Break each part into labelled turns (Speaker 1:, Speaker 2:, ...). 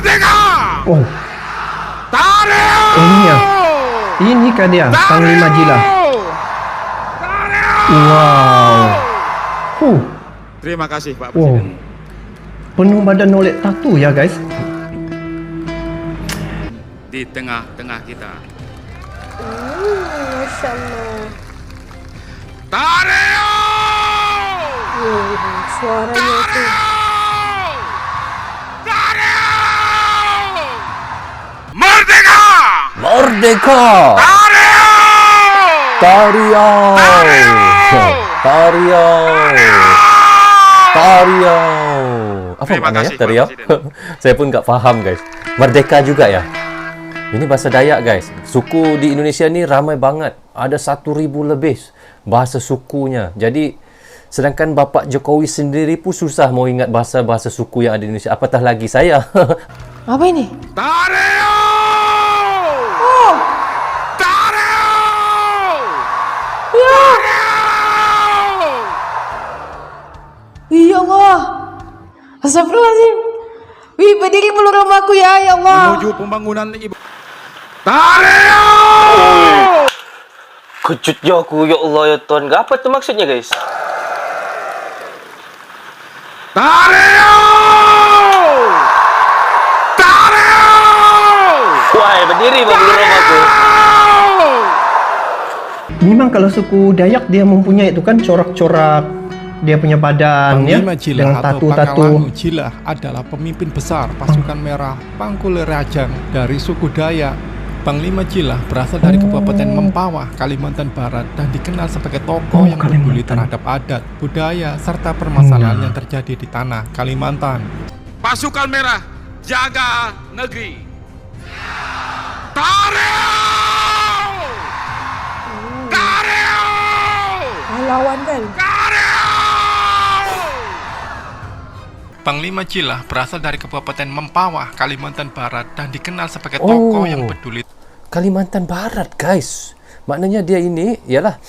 Speaker 1: Merdeka!
Speaker 2: Oh,
Speaker 1: Tario!
Speaker 2: ini ya. Ini kan dia, Panglima Jila. Wow.
Speaker 1: Terima kasih Pak
Speaker 2: Wow.
Speaker 1: Presiden.
Speaker 2: Penuh badan oleh tatu ya guys.
Speaker 1: Di tengah-tengah kita.
Speaker 3: Masya Allah.
Speaker 1: Tario!
Speaker 3: Suaranya itu.
Speaker 1: Tario! Merdeka!
Speaker 4: Merdeka!
Speaker 1: Tario!
Speaker 4: Tario! Tario! Tario! Apa
Speaker 1: Terima
Speaker 4: maknanya
Speaker 1: kasih,
Speaker 4: Tario?
Speaker 1: Pak Presiden.
Speaker 4: Saya pun nggak paham guys. Merdeka juga ya? Ini bahasa Dayak guys. Suku di Indonesia ni ramai banget. Ada 1,000 lebih bahasa sukunya. Jadi sedangkan Bapak Jokowi sendiri pun susah mau ingat bahasa-bahasa suku yang ada di Indonesia. Apatah lagi saya.
Speaker 3: Apa ini?
Speaker 1: Tario!
Speaker 3: Oh,
Speaker 1: Tario!
Speaker 3: ya. Ya Allah. Astagfirullahaladzim. Wih, berdiri mulu rumahku ya Allah.
Speaker 1: Menuju pembangunan ibu. Tario!
Speaker 5: Kejutnya aku, ya Allah ya Tuhan. Apa tuh maksudnya guys?
Speaker 1: Tario! Tario!
Speaker 5: Wah, berdiri bang belum aku.
Speaker 2: Memang kalau suku Dayak dia mempunyai itu kan corak-corak dia punya badan ya
Speaker 6: Panglima Jila
Speaker 2: dengan
Speaker 6: atau
Speaker 2: tatu-tatu.
Speaker 6: Pangalangu Jila adalah pemimpin besar pasukan merah Pangkul Rajang dari suku Dayak. Panglima Jila berasal dari Kabupaten Mempawah, Kalimantan Barat dan dikenal sebagai tokoh yang peduli terhadap adat, budaya, serta permasalahan yang terjadi di tanah Kalimantan.
Speaker 1: Pasukan merah jaga negeri. Tario! Tario!
Speaker 3: Pahlawan kan?
Speaker 1: Tario!
Speaker 6: Panglima Jila berasal dari Kabupaten Mempawah, Kalimantan Barat dan dikenal sebagai tokoh yang peduli.
Speaker 4: Kalimantan Barat guys. Maknanya dia ini ialah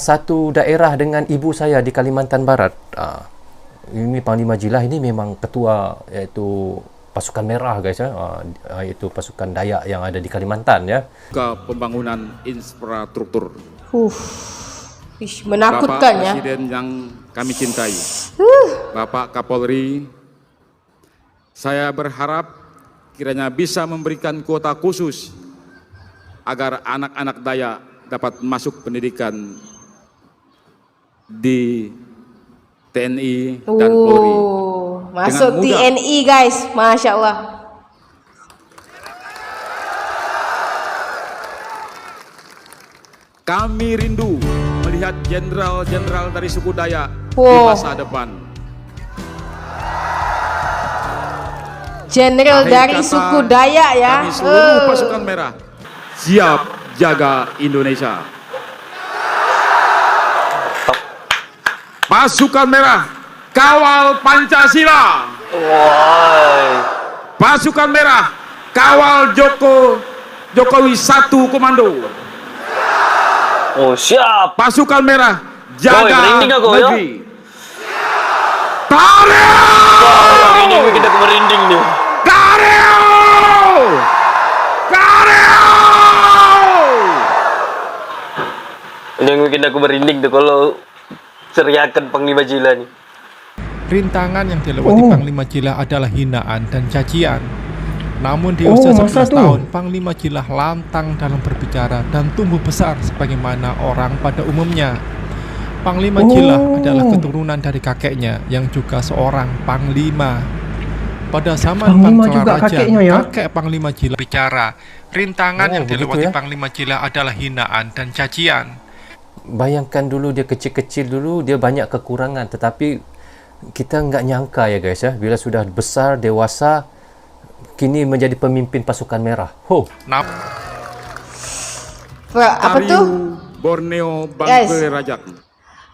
Speaker 4: satu daerah dengan ibu saya di Kalimantan Barat. Ini Panglima Jila ini memang ketua iaitu pasukan merah guys ya. Iaitu pasukan Dayak yang ada di Kalimantan ya.
Speaker 1: Ke pembangunan infrastruktur.
Speaker 3: Ih, menakutkan
Speaker 1: Bapak
Speaker 3: ya.
Speaker 1: Presiden yang kami cintai, Bapak Kapolri, saya berharap kiranya bisa memberikan kuota khusus agar anak-anak Dayak dapat masuk pendidikan di TNI dan Polri.
Speaker 3: Masuk
Speaker 1: Dengan mudah.
Speaker 3: TNI guys, Masya Allah.
Speaker 1: Kami rindu melihat jenderal-jenderal dari suku Dayak di
Speaker 3: Wow.
Speaker 1: masa depan.
Speaker 3: Jenderal
Speaker 1: Akhir
Speaker 3: dari
Speaker 1: kata,
Speaker 3: suku Dayak ya.
Speaker 1: Kami seluruh pasukan merah siap jaga Indonesia. Pasukan merah kawal Pancasila.
Speaker 5: Wah.
Speaker 1: Pasukan merah kawal Jokowi 1 komando.
Speaker 5: Oh siap.
Speaker 1: Pasukan merah jaga
Speaker 5: merinding aku, ya.
Speaker 1: negeri. Tario!
Speaker 5: Wah, yang ini kita merinding nih.
Speaker 1: Tario! Tario!
Speaker 5: Yang bikin aku merinding tuh kalau teriakan Panglima Jila nih.
Speaker 6: Rintangan yang dilewati Panglima Jila adalah hinaan dan cacian. Namun di usia
Speaker 2: masa
Speaker 6: 11
Speaker 2: tuh?
Speaker 6: tahun, Panglima Jila lantang dalam berbicara dan tumbuh besar sebagaimana orang pada umumnya. Panglima Jila adalah keturunan dari kakeknya yang juga seorang panglima. Pada zaman
Speaker 2: Panglima
Speaker 6: Pangkal
Speaker 2: juga
Speaker 6: Raja,
Speaker 2: kakeknya ya?
Speaker 6: kakek Panglima Jila bicara. Rintangan yang
Speaker 4: begitu
Speaker 6: dilewati
Speaker 4: ya?
Speaker 6: Panglima Jila adalah hinaan dan cacian.
Speaker 4: Bayangkan dulu dia kecil-kecil dulu dia banyak kekurangan, tetapi kita nggak nyangka ya guys ya, bila sudah besar dewasa kini menjadi pemimpin pasukan merah.
Speaker 6: Nah,
Speaker 3: Apa tuh?
Speaker 1: Borneo
Speaker 3: Guys.
Speaker 1: Bangke Rajak.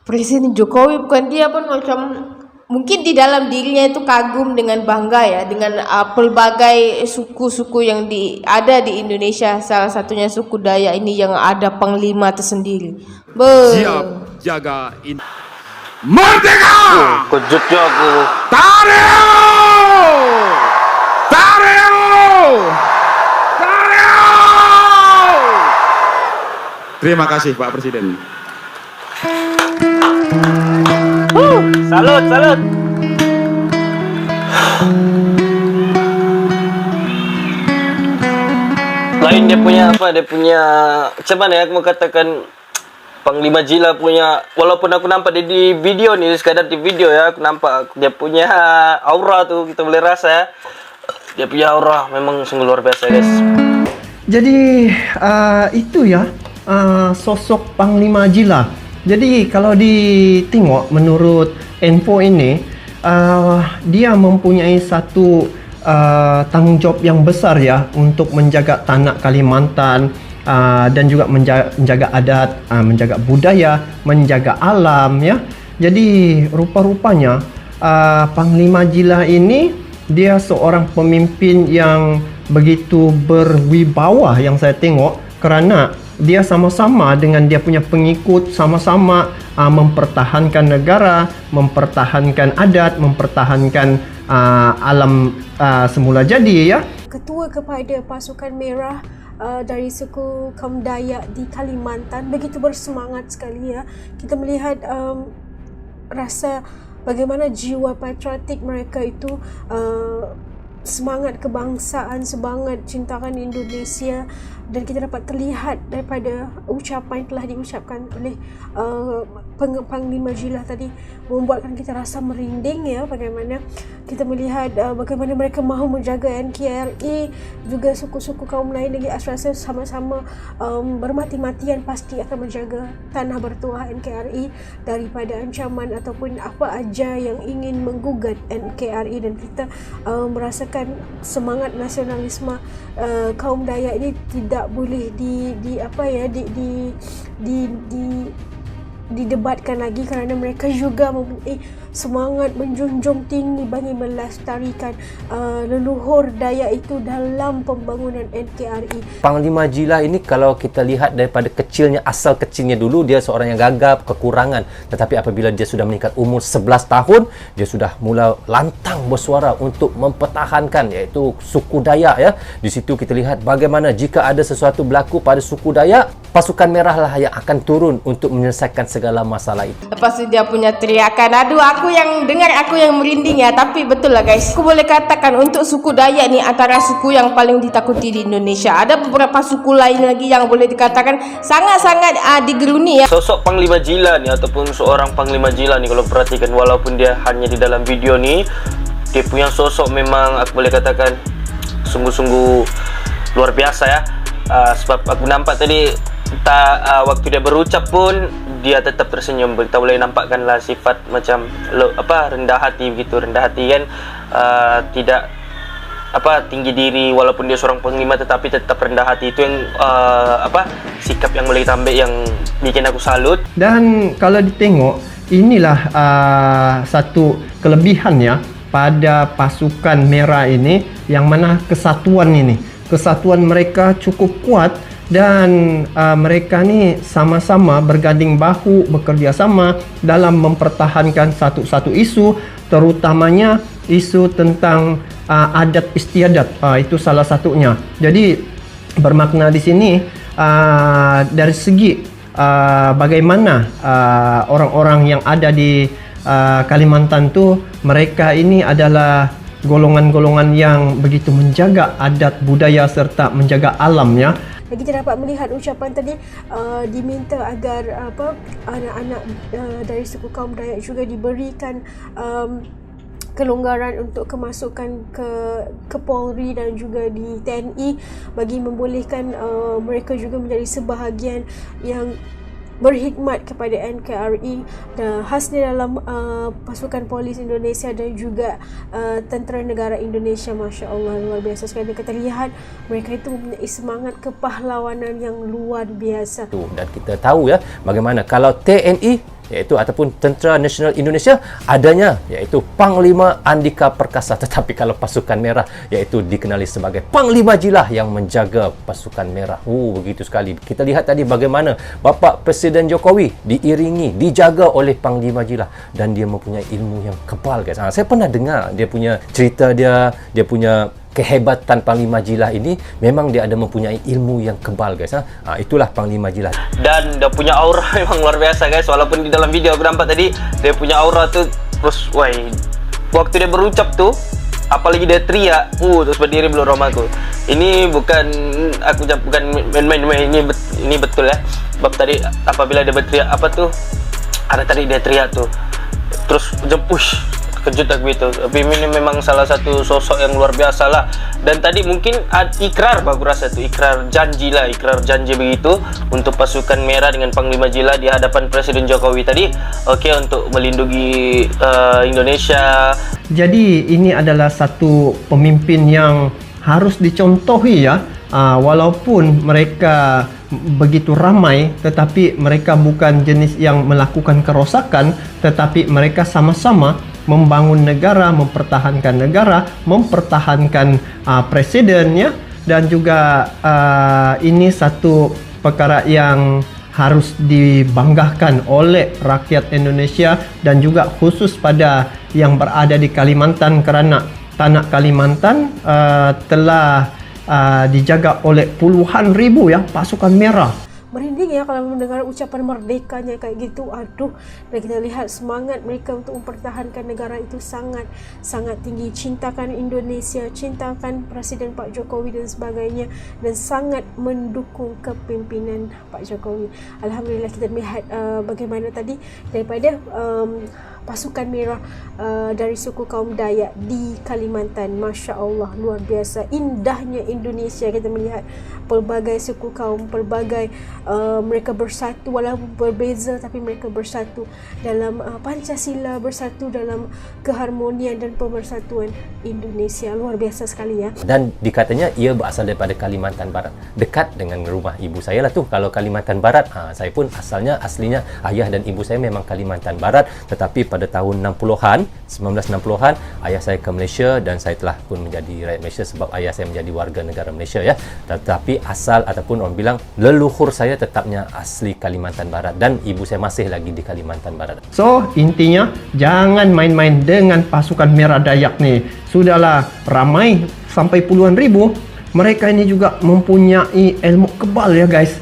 Speaker 3: Presiden Jokowi bukan dia pun macam mungkin di dalam dirinya itu kagum dengan bangga ya dengan pelbagai suku-suku yang ada di Indonesia, salah satunya suku Dayak ini yang ada panglima tersendiri.
Speaker 1: Siap jaga Merdeka!
Speaker 5: Kejutnya aku.
Speaker 1: Tario! Tareo! Tareo! Terima kasih Pak Presiden.
Speaker 5: Salut, salut. Lain dia punya apa? Dia punya macam mana ya aku mau katakan, Panglima Jila punya, walaupun aku nampak dia di video ni, sekadar di video ya, aku nampak dia punya aura tu, kita boleh rasa ya. Dia punya aura memang sungguh luar biasa, guys.
Speaker 2: Jadi itu ya sosok Panglima Jila. Jadi kalau ditengok menurut info ini, dia mempunyai satu tanggungjawab yang besar ya untuk menjaga tanah Kalimantan, dan juga menjaga adat, menjaga budaya, menjaga alam ya. Jadi rupa-rupanya Panglima Jila ini dia seorang pemimpin yang begitu berwibawa yang saya tengok, kerana dia sama-sama dengan dia punya pengikut sama-sama mempertahankan negara, mempertahankan adat, mempertahankan alam semula jadi ya.
Speaker 7: Ketua kepada pasukan merah dari suku kaum Dayak di Kalimantan begitu bersemangat sekali ya. Kita melihat rasa bagaimana jiwa patriotik mereka itu, semangat kebangsaan, semangat cintakan Indonesia, dan kita dapat terlihat daripada ucapan yang telah diucapkan oleh Panglima Jila tadi, membuatkan kita rasa merinding ya. Bagaimana kita melihat bagaimana mereka mahu menjaga NKRI, juga suku-suku kaum lain lagi rasa sama-sama bermati-matian pasti akan menjaga tanah bertuah NKRI daripada ancaman ataupun apa aja yang ingin menggugat NKRI. Dan kita merasakan semangat nasionalisme kaum Dayak ini tidak boleh didebatkan lagi, kerana mereka juga mempunyai semangat menjunjung tinggi bagi melestarikan leluhur Dayak itu dalam pembangunan NKRI.
Speaker 4: Panglima Jila ini kalau kita lihat daripada kecilnya, asal kecilnya dulu, dia seorang yang gagap, kekurangan. Tetapi apabila dia sudah meningkat umur 11 tahun, dia sudah mula lantang bersuara untuk mempertahankan iaitu suku Dayak ya. Di situ kita lihat bagaimana jika ada sesuatu berlaku pada suku Dayak, pasukan merah lah yang akan turun untuk menyelesaikan segala masalah itu.
Speaker 3: Lepas tu dia punya teriakan, aduh aku yang dengar aku yang merinding ya. Tapi betul lah guys, aku boleh katakan untuk suku Dayak ni antara suku yang paling ditakuti di Indonesia. Ada beberapa suku lain lagi yang boleh dikatakan sangat-sangat digeruni ya.
Speaker 5: Sosok Panglima Jila ni ataupun seorang Panglima Jila ni, kalau perhatikan walaupun dia hanya di dalam video ni, dia punya sosok memang aku boleh katakan sungguh-sungguh luar biasa ya. Sebab aku nampak tadi waktu dia berucap pun dia tetap tersenyum. Kita boleh nampakkanlah sifat macam rendah hati begitu, rendah hati kan, tidak tinggi diri walaupun dia seorang panglima, tetapi tetap rendah hati. Itu yang sikap yang boleh kita ambil yang bikin aku salut.
Speaker 2: Dan kalau ditengok, inilah satu kelebihan ya pada pasukan merah ini, yang mana kesatuan mereka cukup kuat. Dan mereka ni sama-sama berganding bahu, bekerja sama dalam mempertahankan satu isu, terutamanya isu tentang adat istiadat. Itu salah satunya. Jadi bermakna di sini dari segi bagaimana orang-orang yang ada di Kalimantan tu, mereka ini adalah golongan-golongan yang begitu menjaga adat budaya serta menjaga alamnya.
Speaker 7: Kita dapat melihat ucapan tadi, diminta agar anak-anak dari suku kaum Dayak juga diberikan kelonggaran untuk kemasukan ke Polri dan juga di TNI, bagi membolehkan mereka juga menjadi sebahagian yang berkhidmat kepada NKRI, dan khasnya dalam pasukan polis Indonesia dan juga tentera negara Indonesia. Masya Allah, luar biasa sekali. Kita lihat mereka itu mempunyai semangat kepahlawanan yang luar biasa.
Speaker 4: Dan kita tahu ya bagaimana kalau TNI iaitu ataupun Tentera Nasional Indonesia adanya iaitu Panglima Andika Perkasa, tetapi kalau pasukan merah iaitu dikenali sebagai Panglima Jila yang menjaga pasukan merah. Begitu sekali. Kita lihat tadi bagaimana Bapak Presiden Jokowi diiringi, dijaga oleh Panglima Jila, dan dia mempunyai ilmu yang kebal guys. Saya pernah dengar dia punya cerita dia punya kehebatan Panglima Jilah ini memang dia ada mempunyai ilmu yang kebal guys. Itulah Panglima Jilah.
Speaker 5: Dan dia punya aura memang luar biasa guys. Walaupun di dalam video aku nampak tadi dia punya aura tuh terus waktu dia berucap tuh, apalagi dia teriak, terus berdiri bulu romaku. Ini bukan aku ucap bukan main-main, ini betul ya. Sebab tadi apabila dia berteriak apa tuh, ada tadi dia teriak tuh, terus jempush, kejut aku itu. Tapi ini memang salah satu sosok yang luar biasa lah. Dan tadi mungkin ikrar aku rasa tuh, ikrar janji begitu untuk pasukan merah dengan Panglima Jilah di hadapan Presiden Jokowi tadi. Oke, untuk melindungi Indonesia.
Speaker 2: Jadi ini adalah satu pemimpin yang harus dicontohi ya. Walaupun mereka begitu ramai, tetapi mereka bukan jenis yang melakukan kerosakan, tetapi mereka sama-sama membangun negara, mempertahankan presidennya, dan juga ini satu perkara yang harus dibanggakan oleh rakyat Indonesia dan juga khusus pada yang berada di Kalimantan, kerana tanah Kalimantan telah dijaga oleh puluhan ribu ya pasukan merah.
Speaker 7: Merinding ya kalau mendengar ucapan merdekanya kayak gitu. Aduh, dan kita lihat semangat mereka untuk mempertahankan negara itu sangat tinggi. Cintakan Indonesia, cintakan Presiden Pak Jokowi dan sebagainya, dan sangat mendukung kepimpinan Pak Jokowi. Alhamdulillah kita melihat bagaimana tadi daripada pasukan merah dari suku kaum Dayak di Kalimantan. Masya Allah, luar biasa indahnya Indonesia. Kita melihat pelbagai suku kaum, pelbagai mereka bersatu walaupun berbeza, tapi mereka bersatu dalam Pancasila, bersatu dalam keharmonian dan pemersatuan Indonesia. Luar biasa sekali ya.
Speaker 4: Dan dikatanya ia berasal daripada Kalimantan Barat, dekat dengan rumah ibu saya lah tuh. Kalau Kalimantan Barat, saya pun aslinya ayah dan ibu saya memang Kalimantan Barat, tetapi pada tahun 1960-an ayah saya ke Malaysia dan saya telah pun menjadi rakyat Malaysia sebab ayah saya menjadi warga negara Malaysia ya. Tetapi asal ataupun orang bilang leluhur saya tetapnya asli Kalimantan Barat dan ibu saya masih lagi di Kalimantan Barat.
Speaker 2: So, intinya jangan main-main dengan pasukan merah Dayak nih. Sudahlah ramai sampai puluhan ribu. Mereka ini juga mempunyai ilmu kebal ya guys.